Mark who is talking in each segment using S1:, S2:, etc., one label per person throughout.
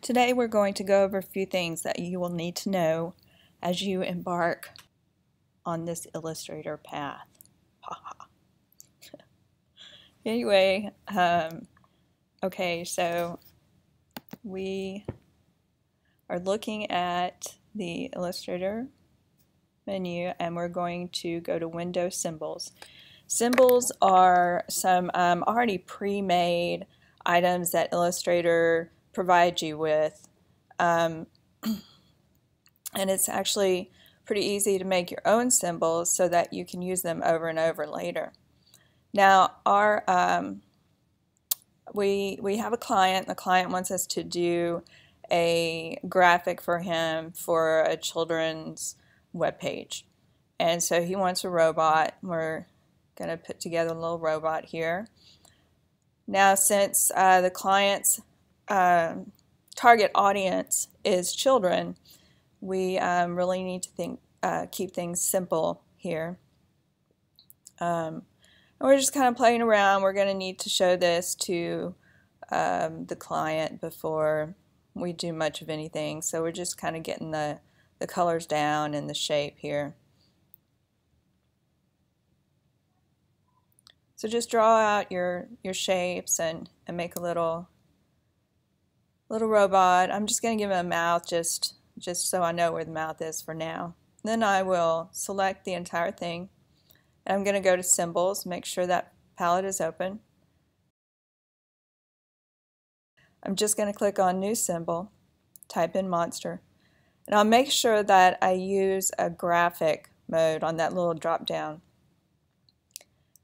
S1: Today we're going to go over a few things that you will need to know as you embark on this Illustrator path. Anyway, okay, so we are looking at the Illustrator menu and we're going to go to Window Symbols. Symbols are some already pre-made items that Illustrator provides you with. And it's actually pretty easy to make your own symbols so that you can use them over and over later. Now, we have a client. The client wants us to do a graphic for him for a children's web page, and so he wants a robot. We're going to put together a little robot here. Now, since the client's target audience is children, we really need to keep things simple here. We're just kind of playing around. We're going to need to show this to the client before we do much of anything. So we're just kind of getting the colors down and the shape here. So just draw out your shapes and make a little robot. I'm just going to give it a mouth just so I know where the mouth is for now. Then I will select the entire thing. And I'm going to go to Symbols, make sure that palette is open. I'm just going to click on New Symbol, type in Monster. And I'll make sure that I use a graphic mode on that little drop down.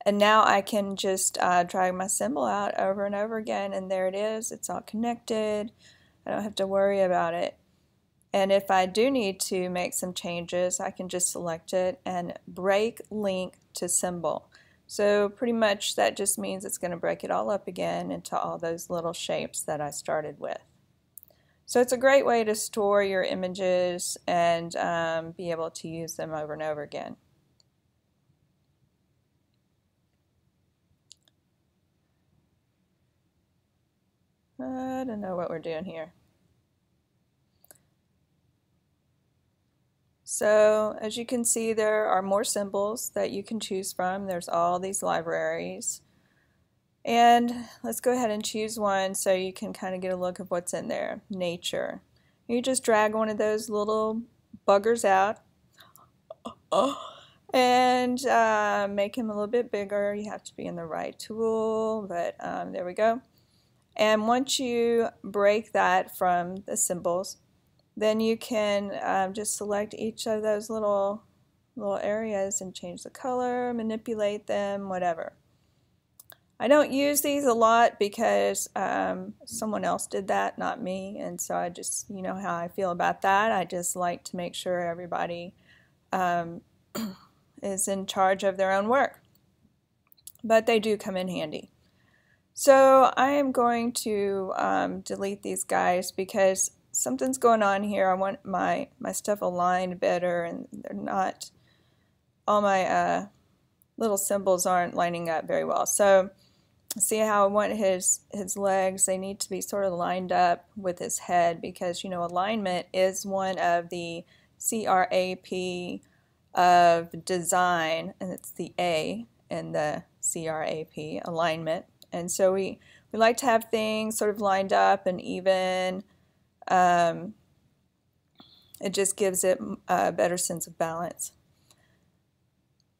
S1: And now I can just drag my symbol out over and over again, and there it is. It's all connected. I don't have to worry about it. And if I do need to make some changes, I can just select it and break link to symbol. So pretty much that just means it's going to break it all up again into all those little shapes that I started with. So it's a great way to store your images and be able to use them over and over again. I don't know what we're doing here. So as you can see, there are more symbols that you can choose from. There's all these libraries. And let's go ahead and choose one so you can kind of get a look of what's in there. Nature. You just drag one of those little buggers out and make him a little bit bigger. You have to be in the right tool, but there we go. And once you break that from the symbols, then you can just select each of those little areas and change the color, manipulate them, whatever. I don't use these a lot because someone else did that, not me, and so I just, you know how I feel about that. I just like to make sure everybody is in charge of their own work. But they do come in handy. So I am going to delete these guys because something's going on here. I want my stuff aligned better, and they're not, all my little symbols aren't lining up very well. So see how I want his legs, they need to be sort of lined up with his head, because you know alignment is one of the CRAP of design, and it's the A in the CRAP, alignment. And so we like to have things sort of lined up and even. It just gives it a better sense of balance.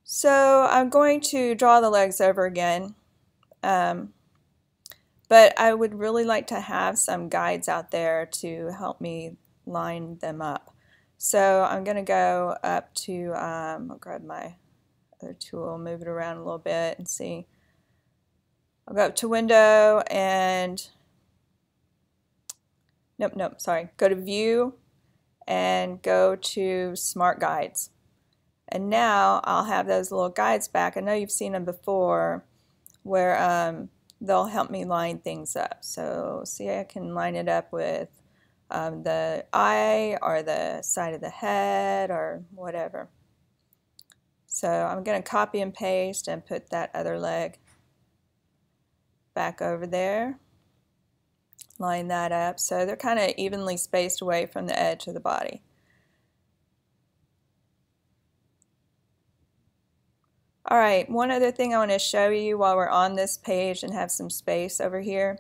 S1: So I'm going to draw the legs over again, but I would really like to have some guides out there to help me line them up. So I'm going to go up to, I'll grab my other tool, move it around a little bit and see. I'll go up to Window and sorry, go to View and go to Smart Guides. And now I'll have those little guides back. I know you've seen them before where they'll help me line things up. So see, I can line it up with the eye or the side of the head or whatever. So I'm going to copy and paste and put that other leg back over there. line that up so they're kind of evenly spaced away from the edge of the body. Alright, one other thing I want to show you while we're on this page and have some space over here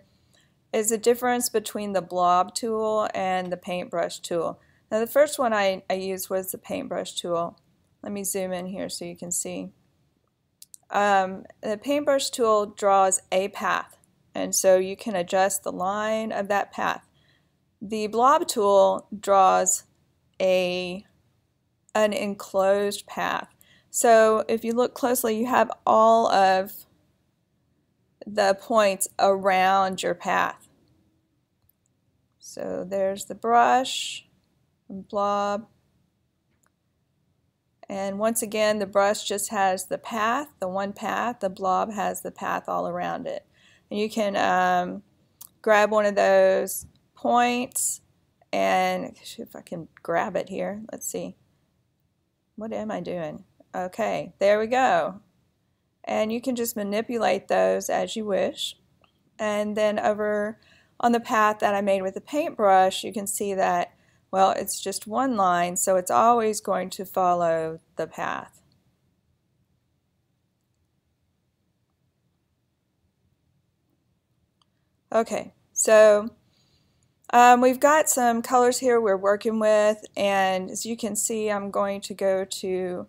S1: is the difference between the Blob Tool and the Paintbrush Tool. Now the first one I used was the Paintbrush Tool. Let me zoom in here so you can see. The Paintbrush Tool draws a path, and so you can adjust the line of that path. The Blob Tool draws an enclosed path. So if you look closely, you have all of the points around your path. So there's the brush, and blob, and once again the brush just has the path, the one path. The blob has the path all around it. And you can grab one of those points, and if I can grab it here, let's see. What am I doing? Okay, there we go. And you can just manipulate those as you wish. And then over on the path that I made with the paintbrush, you can see that, well, it's just one line, so it's always going to follow the path. Okay, so we've got some colors here we're working with, and as you can see, I'm going to go to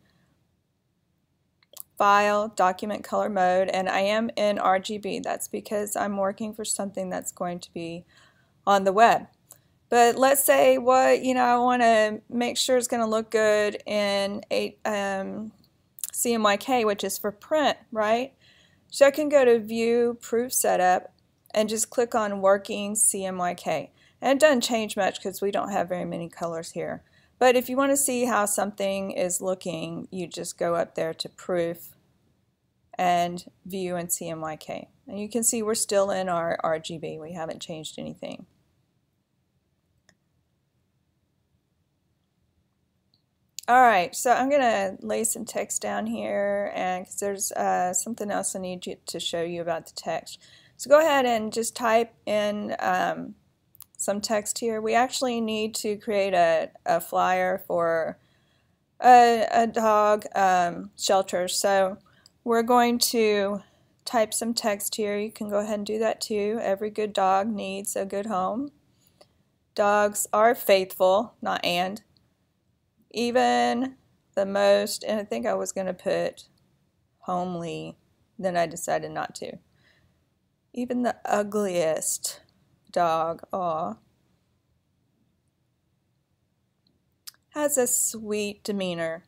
S1: File, Document Color Mode, and I am in RGB. That's because I'm working for something that's going to be on the web. But let's say I want to make sure it's going to look good in CMYK, which is for print, right? So I can go to View, Proof Setup, and just click on Working CMYK. And it doesn't change much because we don't have very many colors here. But if you want to see how something is looking, you just go up there to Proof and View and CMYK. And you can see we're still in our RGB. We haven't changed anything. Alright, so I'm going to lay some text down here, and because there's something else I need to show you about the text. So go ahead and just type in some text here. We actually need to create a flyer for a dog shelter. So we're going to type some text here. You can go ahead and do that too. Every good dog needs a good home. Dogs are faithful, not and. Even the most, and I think I was going to put homely, then I decided not to. Even the ugliest dog, has a sweet demeanor.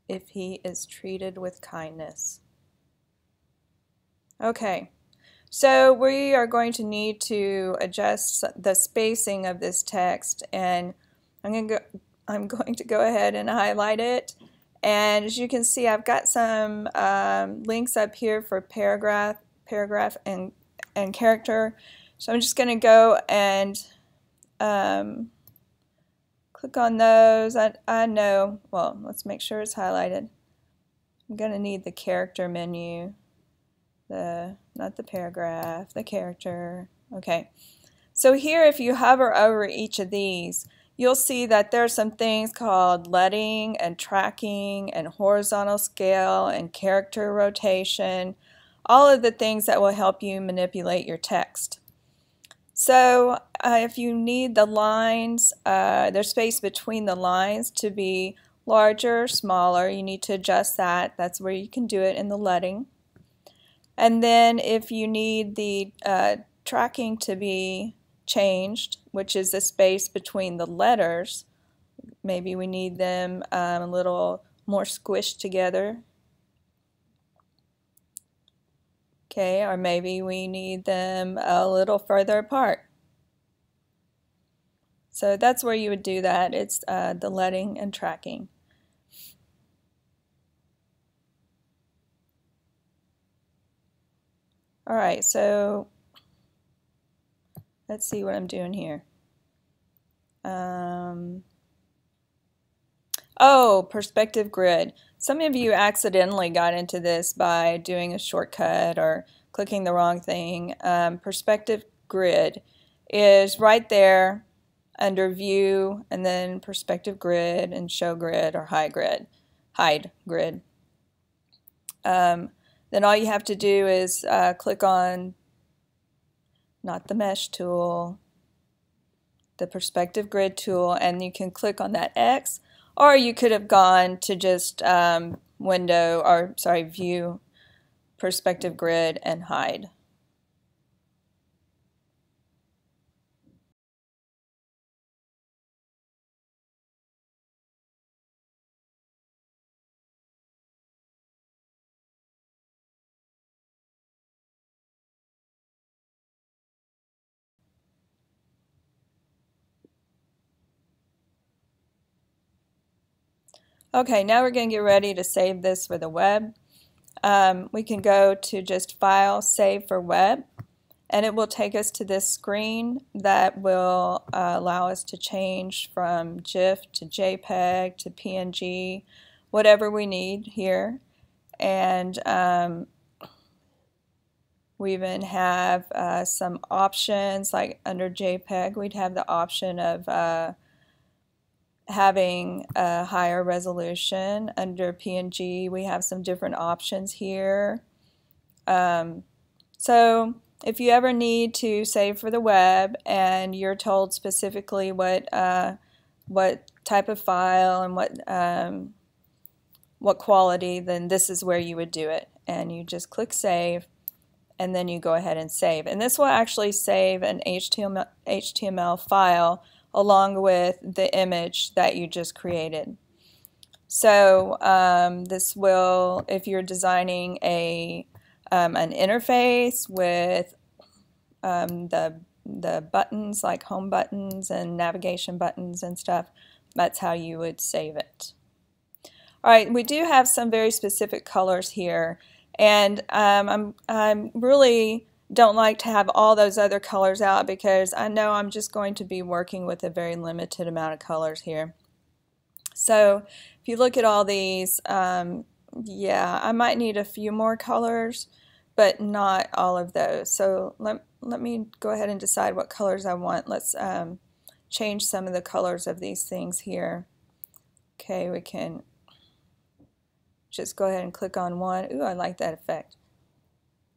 S1: If he is treated with kindness. Okay, so we are going to need to adjust the spacing of this text, and I'm going to go ahead and highlight it. And as you can see, I've got some links up here for paragraph, and character. So I'm just going to go and click on those. I know, well, let's make sure it's highlighted. I'm going to need the character menu, not the paragraph, the character. Okay. So here, if you hover over each of these, you'll see that there are some things called leading and tracking and horizontal scale and character rotation, all of the things that will help you manipulate your text. So if you need the lines, there's space between the lines to be larger, smaller, you need to adjust that. That's where you can do it in the leading. And then if you need the tracking to be changed, which is the space between the letters, maybe we need them a little more squished together. Okay, or maybe we need them a little further apart. So that's where you would do that. It's the leading and tracking. Alright, so let's see what I'm doing here. Oh, perspective grid. Some of you accidentally got into this by doing a shortcut or clicking the wrong thing. Perspective grid is right there under view and then perspective grid and show grid or hide grid. Then all you have to do is click on, not the mesh tool, the perspective grid tool, and you can click on that X, or you could have gone to just view perspective grid and hide. Okay, now we're going to get ready to save this for the web. We can go to just File, Save for Web, and it will take us to this screen that will allow us to change from GIF to JPEG to PNG, whatever we need here. And we even have some options, like under JPEG we'd have the option of having a higher resolution. Under PNG we have some different options here. So if you ever need to save for the web and you're told specifically what type of file and what quality, then this is where you would do it. And you just click Save, and then you go ahead and save. And this will actually save an HTML file along with the image that you just created. So this will, if you're designing an interface with the buttons like home buttons and navigation buttons and stuff, that's how you would save it. Alright, we do have some very specific colors here, and I'm really don't like to have all those other colors out because I know I'm just going to be working with a very limited amount of colors here. So if you look at all these, yeah, I might need a few more colors, but not all of those. So let me go ahead and decide what colors I want. Let's change some of the colors of these things here. Okay, we can just go ahead and click on one. Ooh, I like that effect.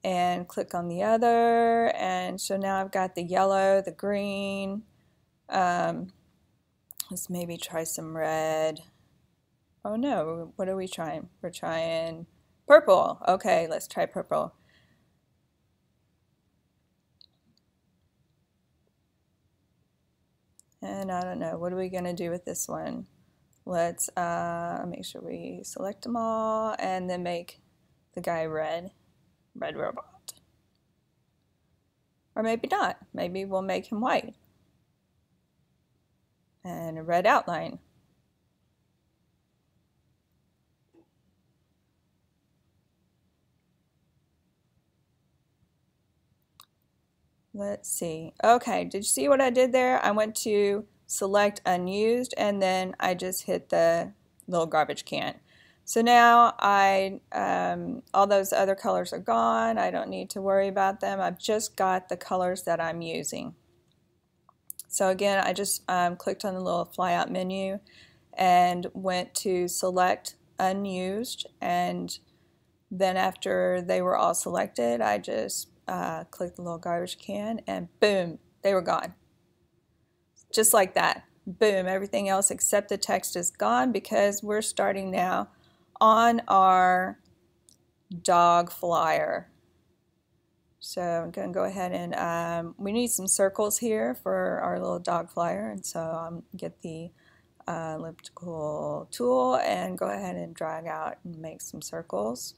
S1: And click on the other, and so now I've got the yellow, the green. Let's maybe try some red. Oh no, what are we trying? We're trying purple. Okay, let's try purple. And I don't know, what are we going to do with this one? Let's make sure we select them all and then make the guy red robot. Or maybe not. Maybe we'll make him white. And a red outline. Let's see. Okay, did you see what I did there? I went to select unused and then I just hit the little garbage can. So now all those other colors are gone. I don't need to worry about them. I've just got the colors that I'm using. So again, I just clicked on the little flyout menu and went to select unused, and then after they were all selected, I just clicked the little garbage can and boom, they were gone. Just like that. Boom, everything else except the text is gone because we're starting now on our dog flyer. So I'm going to go ahead and we need some circles here for our little dog flyer, and so get the elliptical tool and go ahead and drag out and make some circles.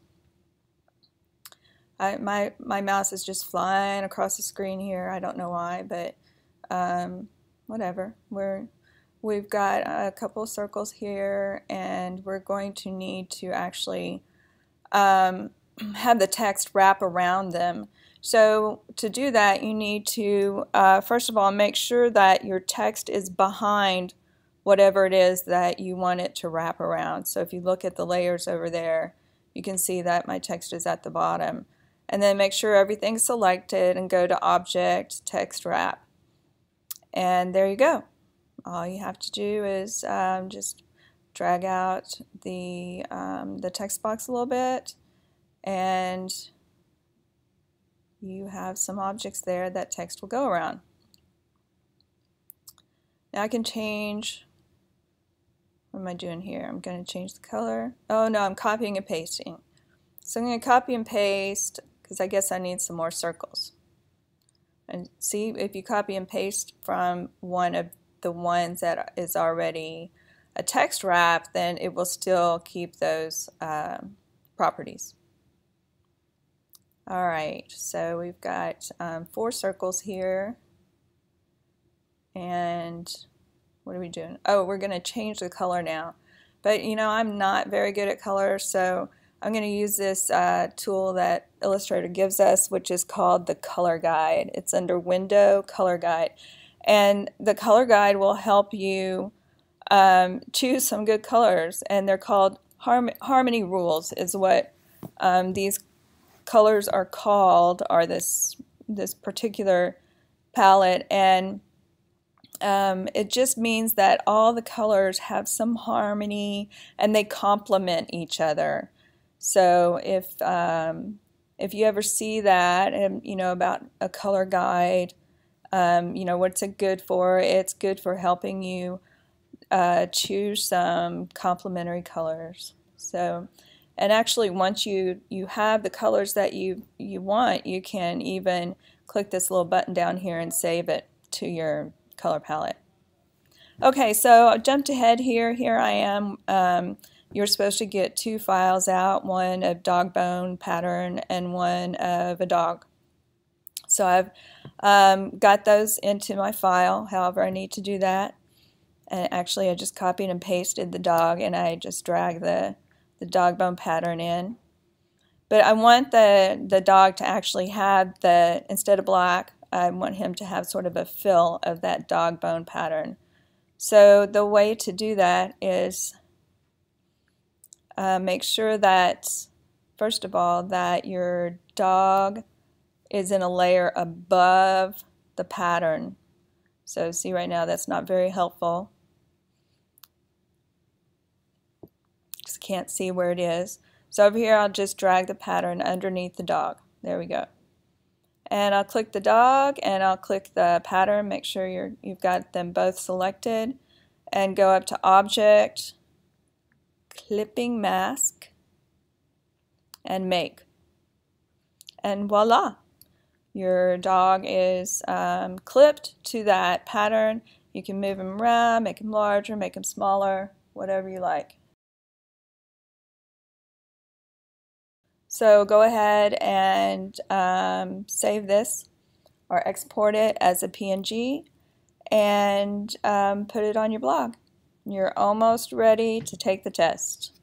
S1: My mouse is just flying across the screen here. I don't know why, but whatever. We've got a couple of circles here, and we're going to need to actually have the text wrap around them. So to do that, you need to first of all make sure that your text is behind whatever it is that you want it to wrap around. So if you look at the layers over there, you can see that my text is at the bottom. And then make sure everything's selected and go to Object, Text Wrap. And there you go. All you have to do is just drag out the text box a little bit, and you have some objects there that text will go around. Now I can change, what am I doing here? I'm going to change the color. Oh no, I'm copying and pasting. So I'm going to copy and paste because I guess I need some more circles. And see, if you copy and paste from one of the ones that is already a text wrap, then it will still keep those properties. Alright, so we've got 4 circles here. And what are we doing? Oh, we're going to change the color now. But you know, I'm not very good at color, so I'm going to use this tool that Illustrator gives us, which is called the Color Guide. It's under Window, Color Guide. And the Color Guide will help you choose some good colors, and they're called harmony rules is what these colors are called, or this particular palette. And it just means that all the colors have some harmony and they complement each other. So if you ever see that, and you know about a color guide, you know what's it good for? It's good for helping you choose some complementary colors. So, and actually, once you have the colors that you want, you can even click this little button down here and save it to your color palette. Okay, so I jumped ahead here. Here I am. You're supposed to get 2 files out, one of dog bone pattern and one of a dog. So I've got those into my file, however I need to do that. And actually I just copied and pasted the dog, and I just dragged the dog bone pattern in. But I want the dog to actually have instead of black, I want him to have sort of a fill of that dog bone pattern. So the way to do that is make sure that, first of all, that your dog is in a layer above the pattern. So see right now that's not very helpful. Just can't see where it is. So over here I'll just drag the pattern underneath the dog. There we go. And I'll click the dog and I'll click the pattern, make sure you've got them both selected, and go up to Object, Clipping Mask, and Make. And voila! Your dog is clipped to that pattern. You can move him around, make him larger, make him smaller, whatever you like. So go ahead and save this or export it as a PNG and put it on your blog. You're almost ready to take the test.